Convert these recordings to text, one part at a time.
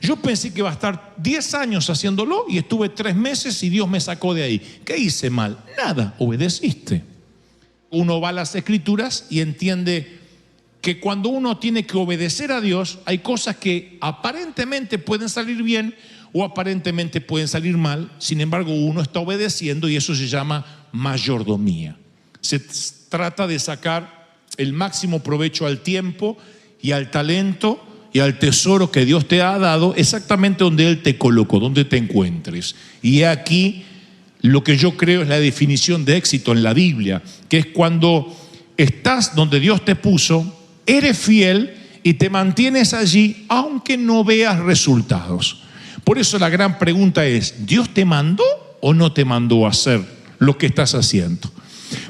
Yo pensé que iba a estar 10 años haciéndolo y estuve 3 meses y Dios me sacó de ahí. ¿Qué hice mal? Nada, obedeciste. Uno va a las Escrituras y entiende que cuando uno tiene que obedecer a Dios, hay cosas que aparentemente pueden salir bien o aparentemente pueden salir mal. Sin embargo, uno está obedeciendo y eso se llama mayordomía. Se trata de sacar el máximo provecho al tiempo y al talento y al tesoro que Dios te ha dado exactamente donde Él te colocó, donde te encuentres. Y aquí lo que yo creo es la definición de éxito en la Biblia, que es cuando estás donde Dios te puso, eres fiel y te mantienes allí aunque no veas resultados. Por eso la gran pregunta es, ¿Dios te mandó o no te mandó a hacer lo que estás haciendo?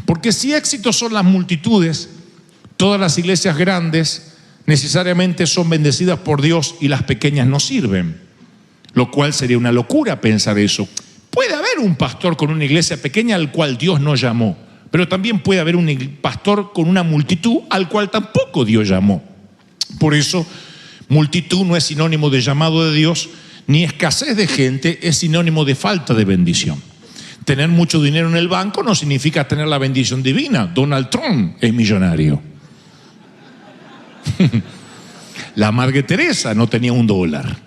Porque si éxito son las multitudes, todas las iglesias grandes necesariamente son bendecidas por Dios y las pequeñas no sirven, lo cual sería una locura pensar eso. Puede haber un pastor con una iglesia pequeña al cual Dios no llamó, pero también puede haber un pastor con una multitud al cual tampoco Dios llamó. Por eso, multitud no es sinónimo de llamado de Dios, ni escasez de gente es sinónimo de falta de bendición. Tener mucho dinero en el banco no significa tener la bendición divina. Donald Trump es millonario. La Madre Teresa no tenía $1.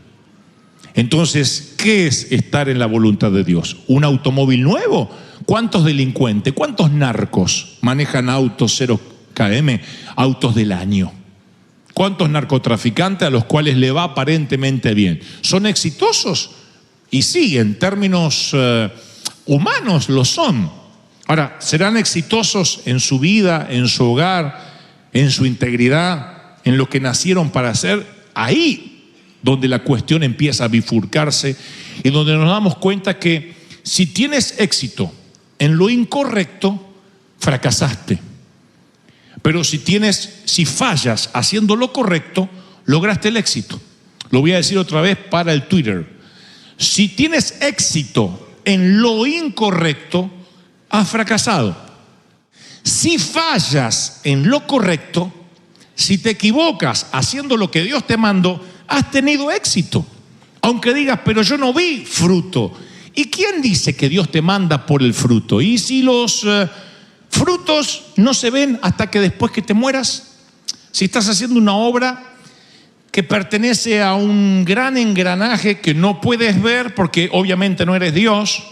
Entonces, ¿qué es estar en la voluntad de Dios? ¿Un automóvil nuevo? ¿Cuántos delincuentes, cuántos narcos manejan autos 0 km, autos del año? ¿Cuántos narcotraficantes a los cuales le va aparentemente bien? ¿Son exitosos? Y sí, en términos humanos lo son. Ahora, ¿serán exitosos en su vida, en su hogar, en su integridad, en lo que nacieron para hacer? Ahí donde la cuestión empieza a bifurcarse y donde nos damos cuenta que si tienes éxito en lo incorrecto, fracasaste. Pero si fallas haciendo lo correcto, lograste el éxito. Lo voy a decir otra vez para el Twitter. Si tienes éxito en lo incorrecto, has fracasado. Si fallas en lo correcto, si te equivocas haciendo lo que Dios te mandó, has tenido éxito. Aunque digas, pero yo no vi fruto. ¿Y quién dice que Dios te manda por el fruto? ¿Y si los frutos no se ven hasta que después que te mueras? Si estás haciendo una obra que pertenece a un gran engranaje que no puedes ver porque obviamente no eres Dios.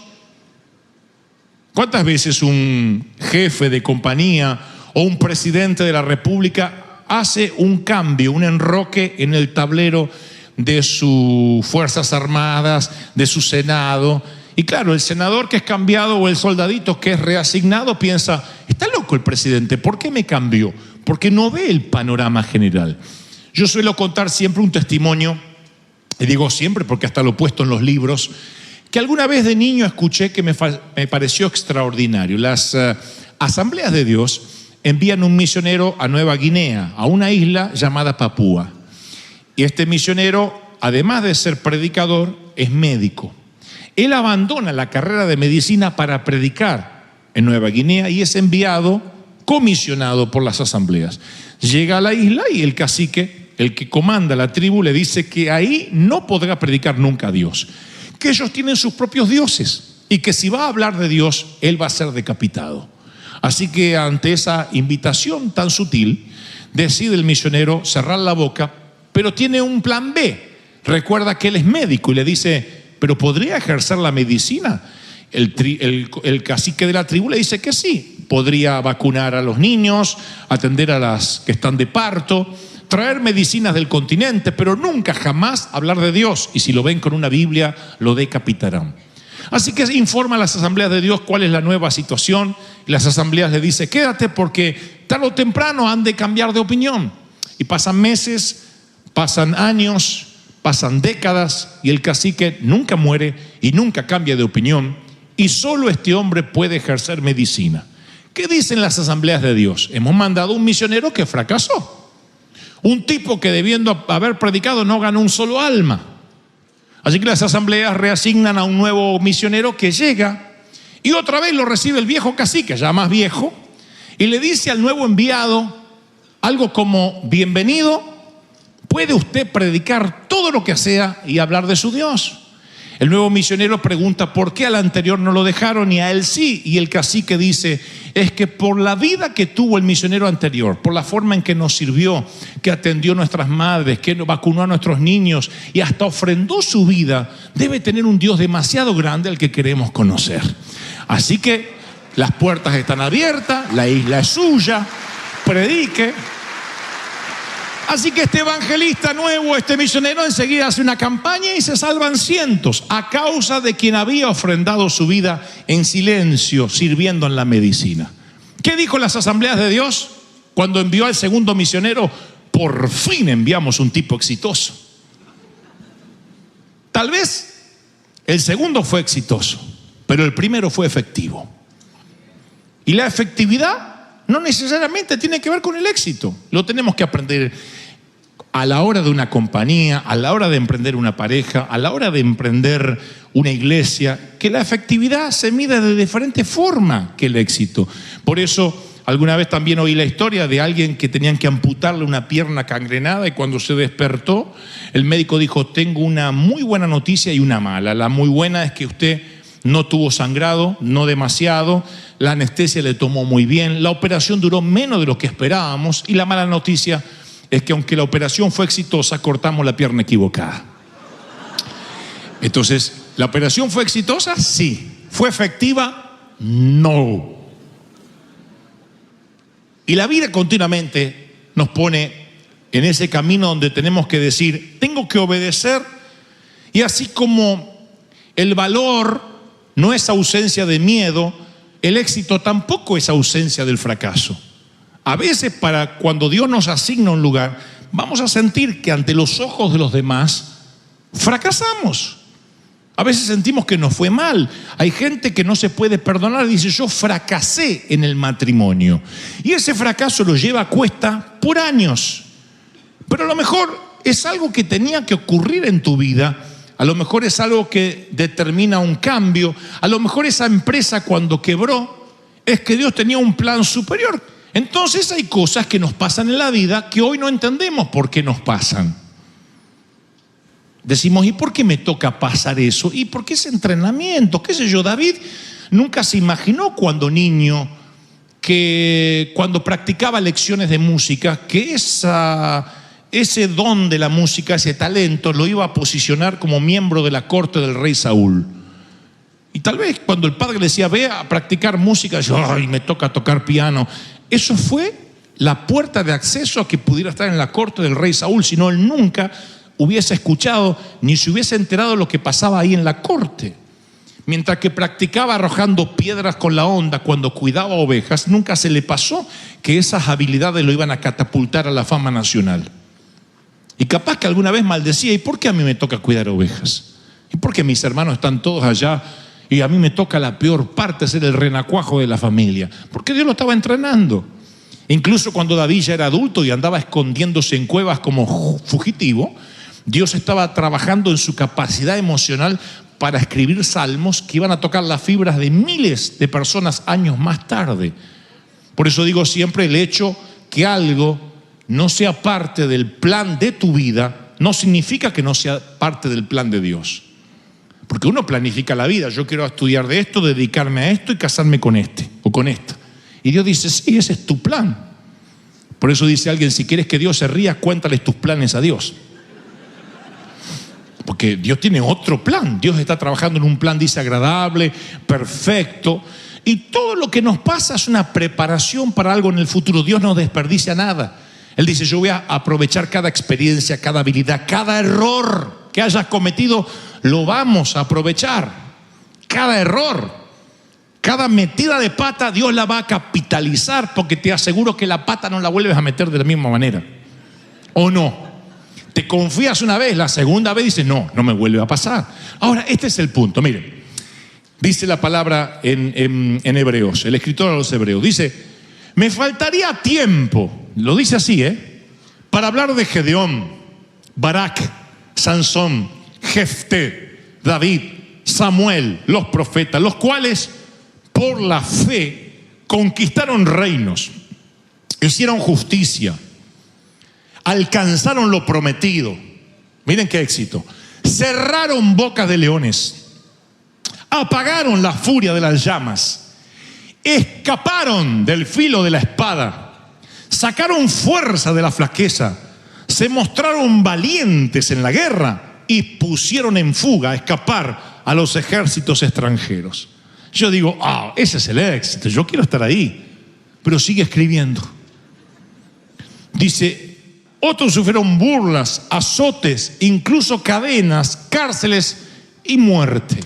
¿Cuántas veces un jefe de compañía o un presidente de la república hace un cambio, un enroque en el tablero de sus Fuerzas Armadas, de su Senado? Y claro, el senador que es cambiado o el soldadito que es reasignado piensa, está loco el presidente, ¿por qué me cambió? Porque no ve el panorama general. Yo suelo contar siempre un testimonio, y digo siempre porque hasta lo he puesto en los libros, que alguna vez de niño escuché que me pareció extraordinario. Las asambleas de Dios envían un misionero a Nueva Guinea, a una isla llamada Papúa. Y este misionero, además de ser predicador, es médico. Él abandona la carrera de medicina para predicar en Nueva Guinea y es enviado, comisionado por las asambleas. Llega a la isla y el cacique, el que comanda la tribu, le dice que ahí no podrá predicar nunca a Dios, que ellos tienen sus propios dioses y que si va a hablar de Dios, él va a ser decapitado. Así que ante esa invitación tan sutil, decide el misionero cerrar la boca, pero tiene un plan B. Recuerda que él es médico y le dice, ¿pero podría ejercer la medicina? El cacique de la tribu le dice que sí, podría vacunar a los niños, atender a las que están de parto, traer medicinas del continente, pero nunca jamás hablar de Dios. Y si lo ven con una Biblia, lo decapitarán. Así que informa a las asambleas de Dios cuál es la nueva situación. Y las asambleas le dicen, quédate porque tarde o temprano han de cambiar de opinión. Y pasan meses, pasan años, pasan décadas y el cacique nunca muere y nunca cambia de opinión. Y solo este hombre puede ejercer medicina. ¿Qué dicen las asambleas de Dios? Hemos mandado un misionero que fracasó. Un tipo que debiendo haber predicado no ganó un solo alma. Así que las asambleas reasignan a un nuevo misionero que llega y otra vez lo recibe el viejo cacique, ya más viejo, y le dice al nuevo enviado algo como, bienvenido, puede usted predicar todo lo que sea y hablar de su Dios. El nuevo misionero pregunta por qué al anterior no lo dejaron y a él sí. Y el cacique dice, es que por la vida que tuvo el misionero anterior, por la forma en que nos sirvió, que atendió a nuestras madres, que vacunó a nuestros niños y hasta ofrendó su vida, debe tener un Dios demasiado grande al que queremos conocer. Así que las puertas están abiertas, la isla es suya, predique. Así que este evangelista nuevo, este misionero, enseguida hace una campaña y se salvan cientos a causa de quien había ofrendado su vida en silencio, sirviendo en la medicina. ¿Qué dijo las asambleas de Dios cuando envió al segundo misionero? Por fin enviamos un tipo exitoso. Tal vez el segundo fue exitoso, pero el primero fue efectivo. Y la efectividad no necesariamente tiene que ver con el éxito. Lo tenemos que aprender a la hora de una compañía, a la hora de emprender una pareja, a la hora de emprender una iglesia, que la efectividad se mide de diferente forma que el éxito. Por eso, alguna vez también oí la historia de alguien que tenían que amputarle una pierna gangrenada y cuando se despertó, el médico dijo, tengo una muy buena noticia y una mala. La muy buena es que usted no tuvo sangrado, no demasiado, la anestesia le tomó muy bien, la operación duró menos de lo que esperábamos y la mala noticia es que aunque la operación fue exitosa, cortamos la pierna equivocada. Entonces, ¿la operación fue exitosa? Sí. ¿Fue efectiva? No. Y la vida continuamente nos pone en ese camino donde tenemos que decir, tengo que obedecer, y así como el valor no es ausencia de miedo, el éxito tampoco es ausencia del fracaso. A veces cuando Dios nos asigna un lugar, vamos a sentir que ante los ojos de los demás fracasamos. A veces sentimos que nos fue mal. Hay gente que no se puede perdonar y dice, yo fracasé en el matrimonio. Y ese fracaso lo lleva a cuesta por años. Pero a lo mejor es algo que tenía que ocurrir en tu vida. A lo mejor es algo que determina un cambio. A lo mejor esa empresa cuando quebró es que Dios tenía un plan superior. Entonces hay cosas que nos pasan en la vida que hoy no entendemos por qué nos pasan. Decimos, ¿y por qué me toca pasar eso? ¿Y por qué ese entrenamiento? ¿Qué sé yo? David nunca se imaginó cuando niño que cuando practicaba lecciones de música que ese don de la música, ese talento, lo iba a posicionar como miembro de la corte del rey Saúl. Y tal vez cuando el padre le decía, ve a practicar música, yo, ay, me toca tocar piano. Eso fue la puerta de acceso a que pudiera estar en la corte del rey Saúl, si no, él nunca hubiese escuchado ni se hubiese enterado de lo que pasaba ahí en la corte. Mientras que practicaba arrojando piedras con la onda cuando cuidaba ovejas, nunca se le pasó que esas habilidades lo iban a catapultar a la fama nacional. Y capaz que alguna vez maldecía, ¿y por qué a mí me toca cuidar ovejas? ¿Y por qué mis hermanos están todos allá y a mí me toca la peor parte, ser el renacuajo de la familia? Porque Dios lo estaba entrenando. Incluso cuando David ya era adulto y andaba escondiéndose en cuevas como fugitivo, Dios estaba trabajando en su capacidad emocional para escribir salmos que iban a tocar las fibras de miles de personas años más tarde. Por eso digo siempre, el hecho que algo no sea parte del plan de tu vida no significa que no sea parte del plan de Dios. Porque uno planifica la vida, yo quiero estudiar de esto, dedicarme a esto y casarme con este o con esta. Y Dios dice, sí, ese es tu plan. Por eso dice alguien, si quieres que Dios se ría, cuéntales tus planes a Dios. Porque Dios tiene otro plan. Dios está trabajando en un plan, dice, agradable, perfecto. Y todo lo que nos pasa es una preparación para algo en el futuro. Dios no desperdicia nada. Él dice, yo voy a aprovechar cada experiencia, cada habilidad, cada error que hayas cometido, lo vamos a aprovechar. Cada error, cada metida de pata, Dios la va a capitalizar, porque te aseguro que la pata no la vuelves a meter de la misma manera. ¿O no? Te confías una vez, la segunda vez dices, no me vuelve a pasar. Ahora, este es el punto, miren. Dice la palabra en Hebreos, el escritor a los Hebreos, dice, me faltaría tiempo, lo dice así, para hablar de Gedeón, Barak, Sansón, Jefté, David, Samuel, los profetas, los cuales por la fe conquistaron reinos, hicieron justicia, alcanzaron lo prometido. Miren qué éxito. Cerraron bocas de leones, apagaron la furia de las llamas, escaparon del filo de la espada, sacaron fuerza de la flaqueza, se mostraron valientes en la guerra y pusieron en fuga, a escapar a los ejércitos extranjeros. Yo digo, ese es el éxito, yo quiero estar ahí. Pero sigue escribiendo. Dice, otros sufrieron burlas, azotes, incluso cadenas, cárceles y muerte.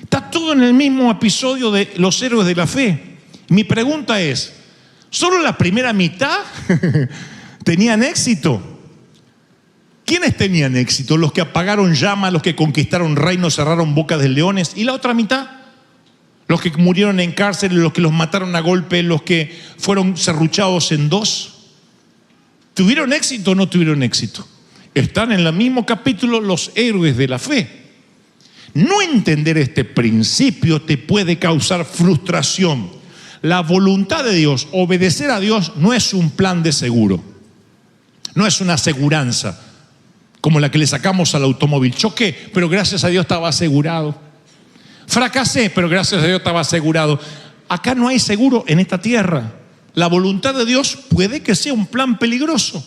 Está todo en el mismo episodio de los héroes de la fe. Mi pregunta es, ¿solo la primera mitad tenían éxito? ¿Quiénes tenían éxito? Los que apagaron llamas, los que conquistaron reinos, cerraron bocas de leones. ¿Y la otra mitad? Los que murieron en cárcel, los que los mataron a golpe, los que fueron serruchados en dos. ¿Tuvieron éxito o no tuvieron éxito? Están en el mismo capítulo los héroes de la fe. No entender este principio te puede causar frustración. La voluntad de Dios, obedecer a Dios, no es un plan de seguro. No es una aseguranza como la que le sacamos al automóvil. Choqué, pero gracias a Dios estaba asegurado. Fracasé, pero gracias a Dios estaba asegurado. Acá no hay seguro en esta tierra. La voluntad de Dios puede que sea un plan peligroso.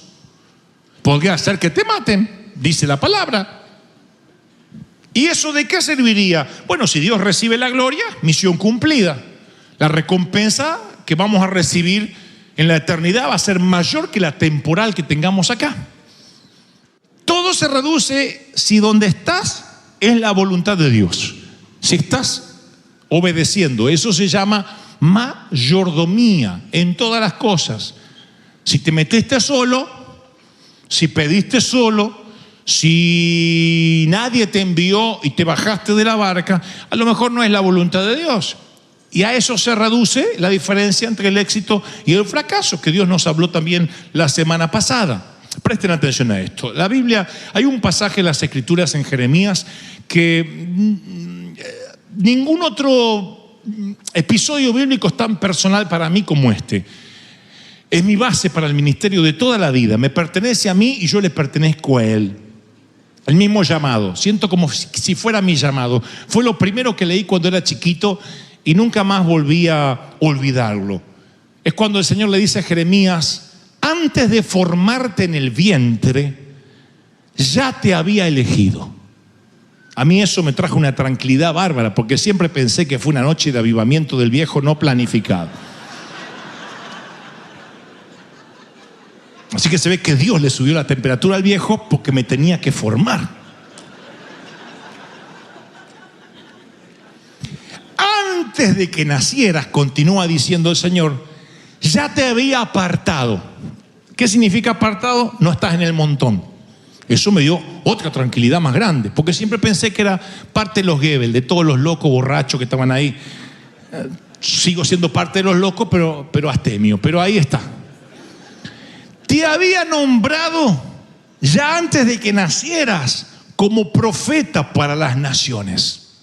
Podría ser que te maten, dice la palabra. ¿Y eso de qué serviría? Bueno, si Dios recibe la gloria, misión cumplida. La recompensa que vamos a recibir en la eternidad va a ser mayor que la temporal que tengamos acá. Todo se reduce si donde estás es la voluntad de Dios. Si estás obedeciendo, eso se llama mayordomía en todas las cosas. Si te metiste solo, si pediste solo, si nadie te envió y te bajaste de la barca, a lo mejor no es la voluntad de Dios. Y a eso se reduce la diferencia entre el éxito y el fracaso, que Dios nos habló también la semana pasada. Presten atención a esto. La Biblia, hay un pasaje en las Escrituras en Jeremías que ningún otro episodio bíblico es tan personal para mí como este. Es mi base para el ministerio de toda la vida. Me pertenece a mí y yo le pertenezco a Él. El mismo llamado. Siento como si fuera mi llamado. Fue lo primero que leí cuando era chiquito y nunca más volví a olvidarlo. Es cuando el Señor le dice a Jeremías: antes de formarte en el vientre, ya te había elegido. A mí eso me trajo una tranquilidad bárbara, porque siempre pensé que fue una noche de avivamiento del viejo no planificado. Así que se ve que Dios le subió la temperatura al viejo porque me tenía que formar. Antes de que nacieras, continúa diciendo el Señor, ya te había apartado. ¿Qué significa apartado? No estás en el montón. Eso me dio otra tranquilidad más grande, porque siempre pensé que era parte de los Goebbels, de todos los locos borrachos que estaban ahí. Sigo siendo parte de los locos, pero astemio. Pero ahí está. Te había nombrado ya antes de que nacieras como profeta para las naciones.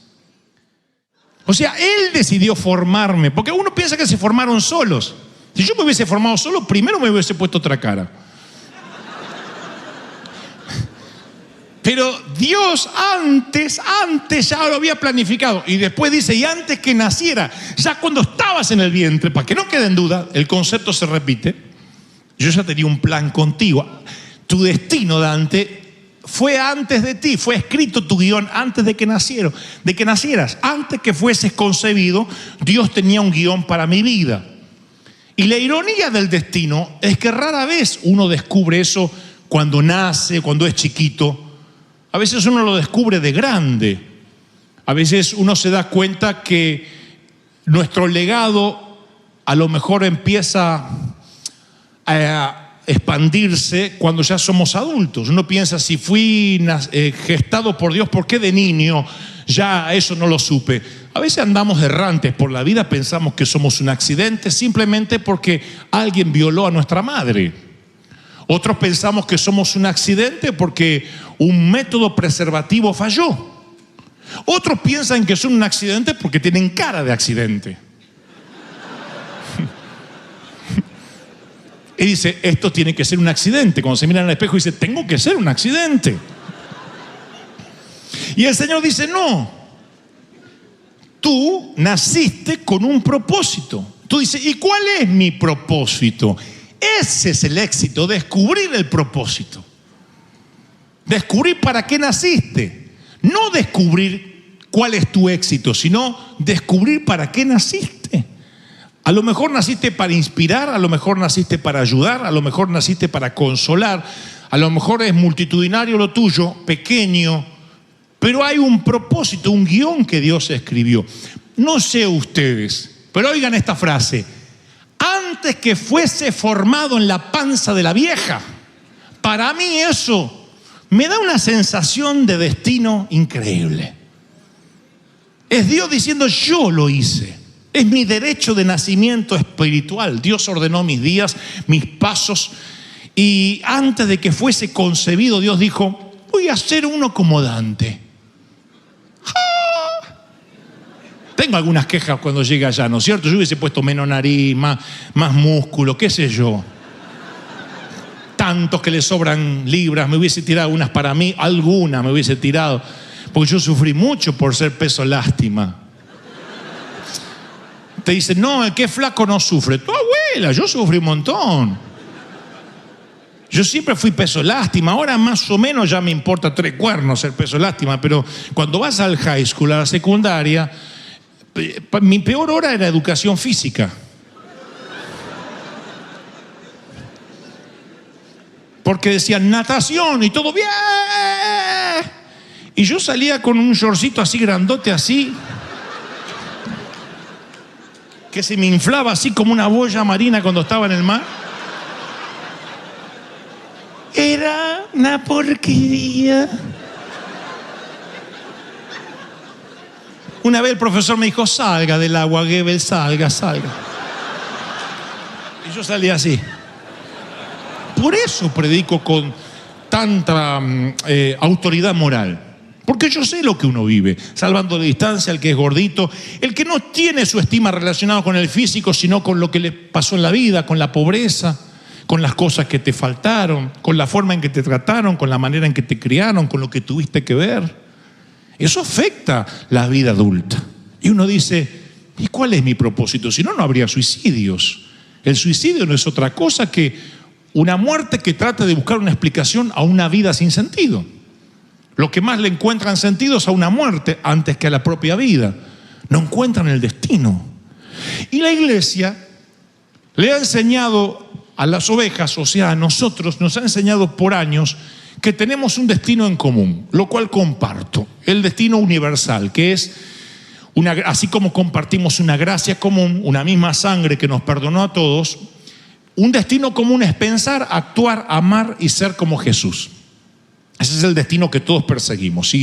O sea, Él decidió formarme, porque uno piensa que se formaron solos. Si yo me hubiese formado solo, primero me hubiese puesto otra cara. Pero Dios antes ya lo había planificado. Y después dice, y antes que naciera, ya cuando estabas en el vientre, para que no quede en duda, el concepto se repite. Yo ya tenía un plan contigo. Tu destino, Dante, fue antes de ti. Fue escrito tu guión antes de que nacieras. Antes que fueses concebido, Dios tenía un guión para mi vida. Y la ironía del destino es que rara vez uno descubre eso cuando nace, cuando es chiquito. A veces uno lo descubre de grande. A veces uno se da cuenta que nuestro legado a lo mejor empieza a expandirse cuando ya somos adultos. Uno piensa, si fui gestado por Dios, ¿por qué de niño ya eso no lo supe? A veces andamos errantes por la vida, pensamos que somos un accidente simplemente porque alguien violó a nuestra madre. Otros pensamos que somos un accidente porque un método preservativo falló. Otros piensan que son un accidente porque tienen cara de accidente. Y dice, esto tiene que ser un accidente. Cuando se mira en el espejo dice, tengo que ser un accidente. Y el Señor dice, no. Tú naciste con un propósito. Tú dices, ¿y cuál es mi propósito? Ese es el éxito, descubrir el propósito. Descubrir para qué naciste. No descubrir cuál es tu éxito, sino descubrir para qué naciste. A lo mejor naciste para inspirar, a lo mejor naciste para ayudar, a lo mejor naciste para consolar, a lo mejor es multitudinario lo tuyo, pequeño, pero hay un propósito, un guión que Dios escribió. No sé ustedes, pero oigan esta frase: antes que fuese formado en la panza de la vieja. Para mí eso me da una sensación de destino increíble. Es Dios diciendo, yo lo hice. Es mi derecho de nacimiento espiritual. Dios ordenó mis días, mis pasos. Y antes de que fuese concebido, Dios dijo, voy a ser uno como Dante. ¡Ah! Tengo algunas quejas cuando llegue allá, ¿no es cierto? Yo hubiese puesto menos nariz, más músculo, qué sé yo. Tantos que le sobran libras, me hubiese tirado unas para mí, algunas me hubiese tirado. Porque yo sufrí mucho por ser peso lástima. Te dicen, no, el que es flaco no sufre. Tu abuela, yo sufrí un montón. Yo siempre fui peso lástima. Ahora más o menos ya me importa 3 cuernos ser peso lástima. Pero cuando vas al high school, a la secundaria, mi peor hora era educación física. Porque decían natación y todo bien. Y yo salía con un shortcito así grandote, así, que se me inflaba así como una boya marina cuando estaba en el mar. Era una porquería. Una vez el profesor me dijo, salga del agua, Goebbels, salga. Y yo salí así. Por eso predico con tanta autoridad moral. Porque yo sé lo que uno vive, salvando la distancia, el que es gordito, el que no tiene su estima relacionada con el físico, sino con lo que le pasó en la vida, con la pobreza, con las cosas que te faltaron, con la forma en que te trataron, con la manera en que te criaron, con lo que tuviste que ver. Eso afecta la vida adulta. Y uno dice, ¿y cuál es mi propósito? Si no, no habría suicidios. El suicidio no es otra cosa que una muerte que trata de buscar una explicación a una vida sin sentido. Lo que más le encuentran sentido es a una muerte antes que a la propia vida. No encuentran el destino. Y la iglesia le ha enseñado a las ovejas, o sea, a nosotros, nos ha enseñado por años que tenemos un destino en común, lo cual comparto. El destino universal, que es, así como compartimos una gracia común, una misma sangre que nos perdonó a todos, un destino común es pensar, actuar, amar y ser como Jesús. Ese es el destino que todos perseguimos.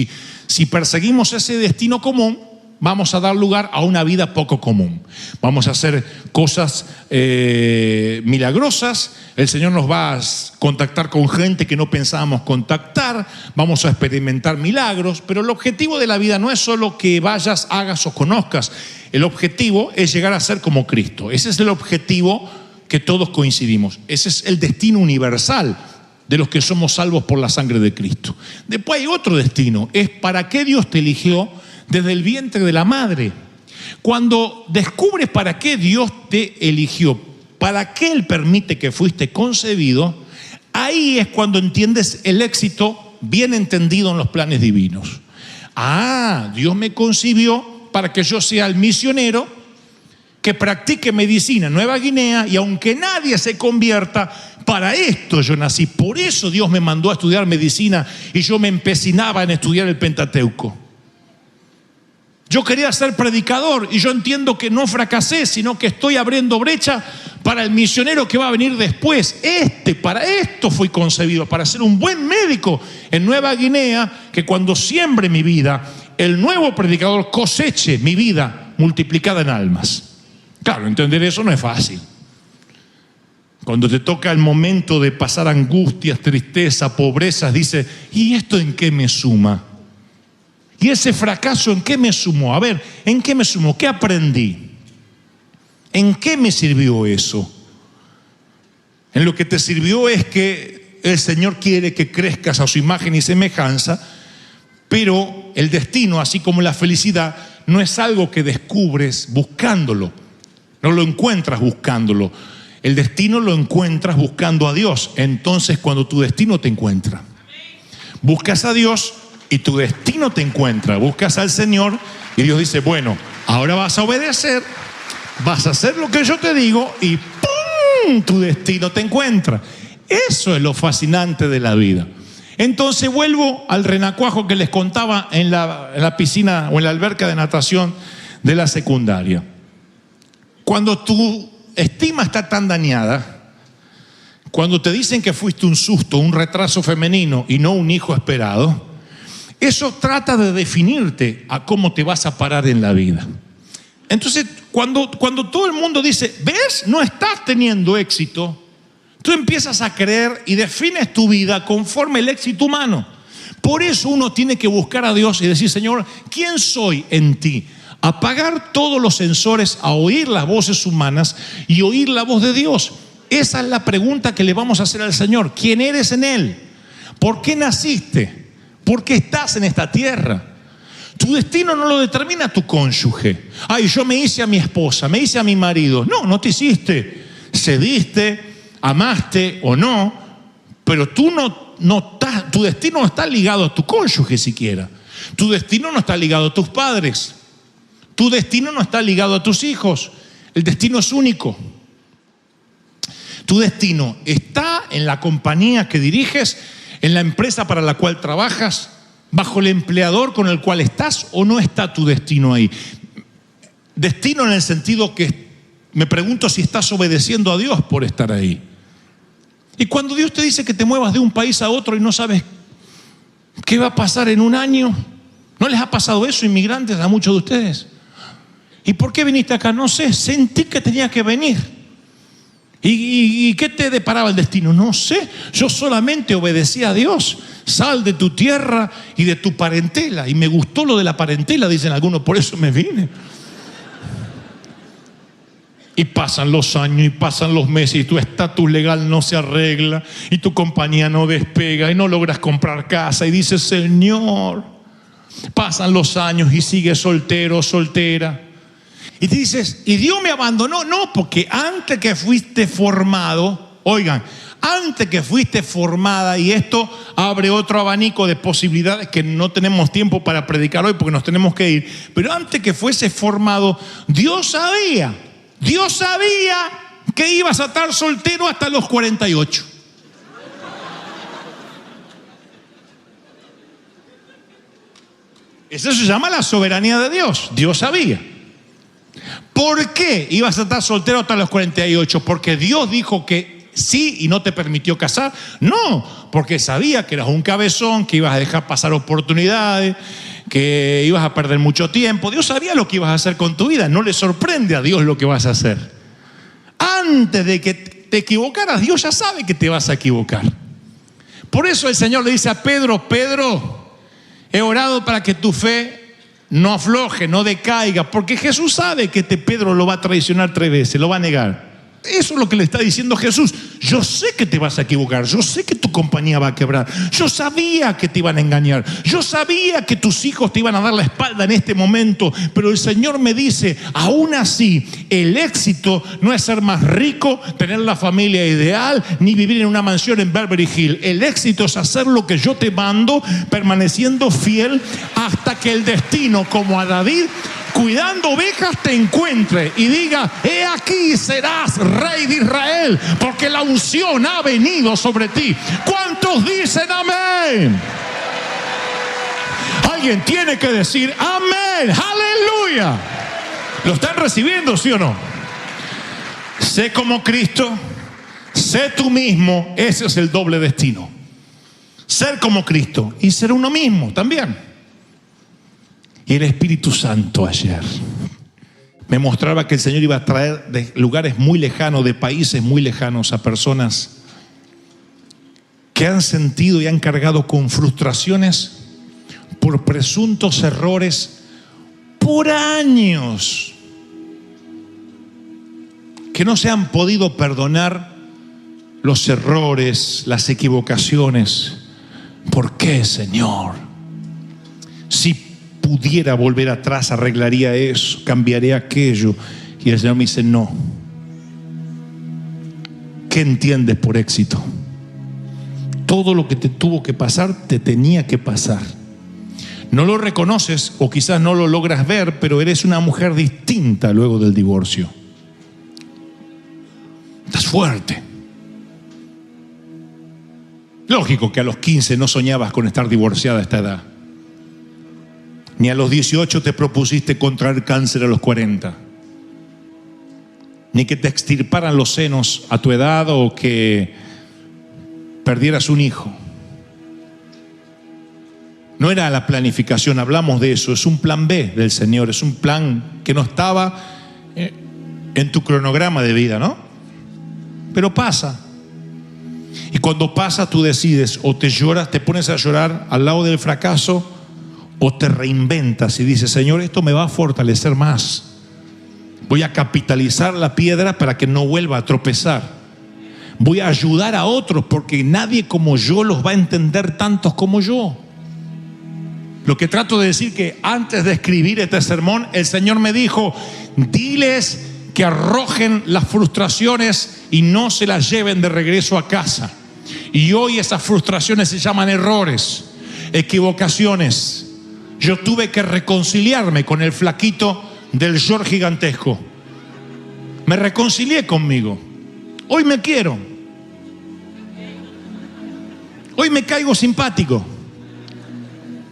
Si perseguimos ese destino común, vamos a dar lugar a una vida poco común. Vamos a hacer cosas milagrosas. El Señor nos va a contactar con gente que no pensábamos contactar. Vamos a experimentar milagros. Pero el objetivo de la vida no es solo que vayas, hagas o conozcas. El objetivo es llegar a ser como Cristo. Ese es el objetivo que todos coincidimos. Ese es el destino universal de los que somos salvos por la sangre de Cristo. Después hay otro destino, es para qué Dios te eligió desde el vientre de la madre. Cuando descubres para qué Dios te eligió, para qué Él permite que fuiste concebido, ahí es cuando entiendes el éxito bien entendido en los planes divinos. Dios me concibió para que yo sea el misionero que practique medicina en Nueva Guinea, y aunque nadie se convierta, para esto yo nací. Por eso Dios me mandó a estudiar medicina y yo me empecinaba en estudiar el Pentateuco. Yo quería ser predicador y yo entiendo que no fracasé, sino que estoy abriendo brecha para el misionero que va a venir después. Para esto fui concebido, para ser un buen médico en Nueva Guinea, que cuando siembre mi vida, el nuevo predicador coseche mi vida multiplicada en almas. Claro, entender eso no es fácil. Cuando te toca el momento de pasar angustias, tristeza, pobrezas, dices, ¿y esto en qué me suma? ¿Y ese fracaso en qué me sumó? A ver, ¿en qué me sumó? ¿Qué aprendí? ¿En qué me sirvió eso? en lo que te sirvió es que el Señor quiere que crezcas a su imagen y semejanza, pero el destino, así como la felicidad, no es algo que descubres buscándolo, no lo encuentras buscándolo. El destino lo encuentras buscando a Dios. Entonces, cuando tu destino te encuentra, buscas a Dios y tu destino te encuentra. Buscas al Señor y Dios dice, bueno, ahora vas a obedecer, vas a hacer lo que yo te digo y ¡pum!, tu destino te encuentra. Eso es lo fascinante de la vida. Entonces vuelvo al renacuajo que les contaba en la piscina o en la alberca de natación de la secundaria. Cuando tu estima está tan dañada, cuando te dicen que fuiste un susto, un retraso femenino y no un hijo esperado, eso trata de definirte a cómo te vas a parar en la vida. Entonces, cuando todo el mundo dice, ¿ves? No estás teniendo éxito, tú empiezas a creer y defines tu vida conforme el éxito humano. Por eso uno tiene que buscar a Dios y decir, Señor, ¿quién soy en ti? Apagar todos los sensores a oír las voces humanas y oír la voz de Dios. Esa es la pregunta que le vamos a hacer al Señor. ¿Quién eres en Él? ¿Por qué naciste? ¿Por qué estás en esta tierra? Tu destino no lo determina tu cónyuge. Ay, yo me hice a mi esposa, me hice a mi marido. No, no te hiciste. Cediste, amaste o no, pero tú tu destino no está ligado a tu cónyuge siquiera. Tu destino no está ligado a tus padres. Tu destino no está ligado a tus hijos. El destino es único. Tu destino está en la compañía que diriges, en la empresa para la cual trabajas, bajo el empleador con el cual estás, o no está tu destino ahí. Destino en el sentido que me pregunto si estás obedeciendo a Dios por estar ahí. Y cuando Dios te dice que te muevas de un país a otro y no sabes qué va a pasar en un año, ¿no les ha pasado eso, inmigrantes, a muchos de ustedes? ¿Y por qué viniste acá? No sé, sentí que tenía que venir. ¿Y qué te deparaba el destino? No sé, yo solamente obedecí a Dios. Sal de tu tierra y de tu parentela. Y me gustó lo de la parentela, dicen algunos, por eso me vine. Y pasan los años y pasan los meses y tu estatus legal no se arregla y tu compañía no despega y no logras comprar casa y dices, Señor, pasan los años y sigues soltero, soltera. Y te dices, ¿y Dios me abandonó? No, porque antes que fuiste formado, oigan, antes que fuiste formada, y esto abre otro abanico de posibilidades que no tenemos tiempo para predicar hoy porque nos tenemos que ir, pero antes que fuese formado, Dios sabía que ibas a estar soltero hasta los 48. Eso se llama la soberanía de Dios. Dios sabía. ¿Por qué ibas a estar soltero hasta los 48? ¿Porque Dios dijo que sí y no te permitió casar? No, porque sabía que eras un cabezón, que ibas a dejar pasar oportunidades, que ibas a perder mucho tiempo. Dios sabía lo que ibas a hacer con tu vida. No le sorprende a Dios lo que vas a hacer. Antes de que te equivocaras, Dios ya sabe que te vas a equivocar. Por eso el Señor le dice a Pedro, Pedro, he orado para que tu fe no afloje, no decaiga, porque Jesús sabe que Pedro lo va a traicionar 3 veces, lo va a negar. Eso es lo que le está diciendo Jesús. Yo sé que te vas a equivocar, yo sé que tu compañía va a quebrar, yo sabía que te iban a engañar, yo sabía que tus hijos te iban a dar la espalda en este momento, pero el Señor me dice, aún así, el éxito no es ser más rico, tener la familia ideal, ni vivir en una mansión en Beverly Hills. El éxito es hacer lo que yo te mando, permaneciendo fiel hasta que el destino, como a David, cuidando ovejas, te encuentre y diga, he aquí serás rey de Israel, porque la unción ha venido sobre ti. ¿Cuántos dicen amén? Alguien tiene que decir amén, aleluya. ¿Lo están recibiendo, sí o no? Sé como Cristo, sé tú mismo. Ese es el doble destino. Ser como Cristo y ser uno mismo también. Y el Espíritu Santo ayer me mostraba que el Señor iba a traer de lugares muy lejanos, de países muy lejanos, a personas que han sentido y han cargado con frustraciones por presuntos errores por años, que no se han podido perdonar los errores, las equivocaciones. ¿Por qué, Señor? Si pudiera volver atrás, arreglaría eso, cambiaría aquello. Y el Señor me dice, no. ¿Qué entiendes por éxito? Todo lo que te tuvo que pasar, te tenía que pasar. No lo reconoces o quizás no lo logras ver, pero eres una mujer distinta luego del divorcio. Estás fuerte. Lógico que a los 15 no soñabas con estar divorciada a esta edad. Ni a los 18 te propusiste contraer cáncer a los 40. Ni que te extirparan los senos a tu edad o que perdieras un hijo. No era la planificación, hablamos de eso. Es un plan B del Señor. Es un plan que no estaba en tu cronograma de vida, ¿no? Pero pasa. Y cuando pasa, tú decides, o te lloras, te pones a llorar al lado del fracaso, o te reinventas y dices, Señor, esto me va a fortalecer más. Voy a capitalizar la piedra para que no vuelva a tropezar. Voy a ayudar a otros porque nadie como yo los va a entender tantos como yo. Lo que trato de decir que antes de escribir este sermón, el Señor me dijo, diles que arrojen las frustraciones y no se las lleven de regreso a casa. Y hoy esas frustraciones se llaman errores, equivocaciones. Yo tuve que reconciliarme con el flaquito del York gigantesco. Me reconcilié conmigo. Hoy me quiero. Hoy me caigo simpático.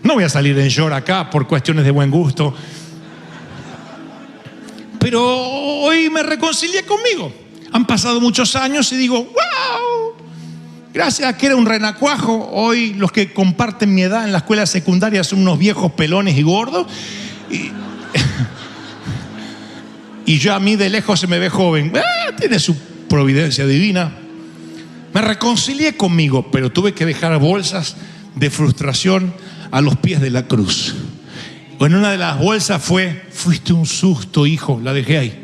No voy a salir en York acá por cuestiones de buen gusto. Pero hoy me reconcilié conmigo. Han pasado muchos años y digo, wow, gracias a que era un renacuajo, hoy los que comparten mi edad en la escuela secundaria son unos viejos pelones y gordos. Y yo a mí de lejos se me ve joven. Tiene su providencia divina. Me reconcilié conmigo, pero tuve que dejar bolsas de frustración a los pies de la cruz. En una de las bolsas fuiste un susto, hijo, la dejé ahí.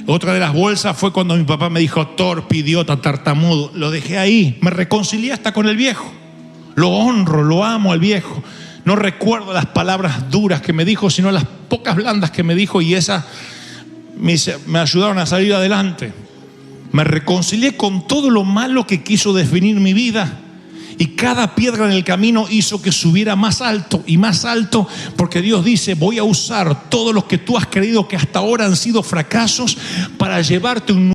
Otra de las bolsas fue cuando mi papá me dijo, torpe, idiota, tartamudo, lo dejé ahí. Me reconcilié hasta con el viejo. Lo honro, lo amo al viejo. No recuerdo las palabras duras que me dijo, sino las pocas blandas que me dijo, y esas me ayudaron a salir adelante. Me reconcilié con todo lo malo que quiso definir mi vida. Y cada piedra en el camino hizo que subiera más alto y más alto, porque Dios dice, voy a usar todos los que tú has creído que hasta ahora han sido fracasos para llevarte un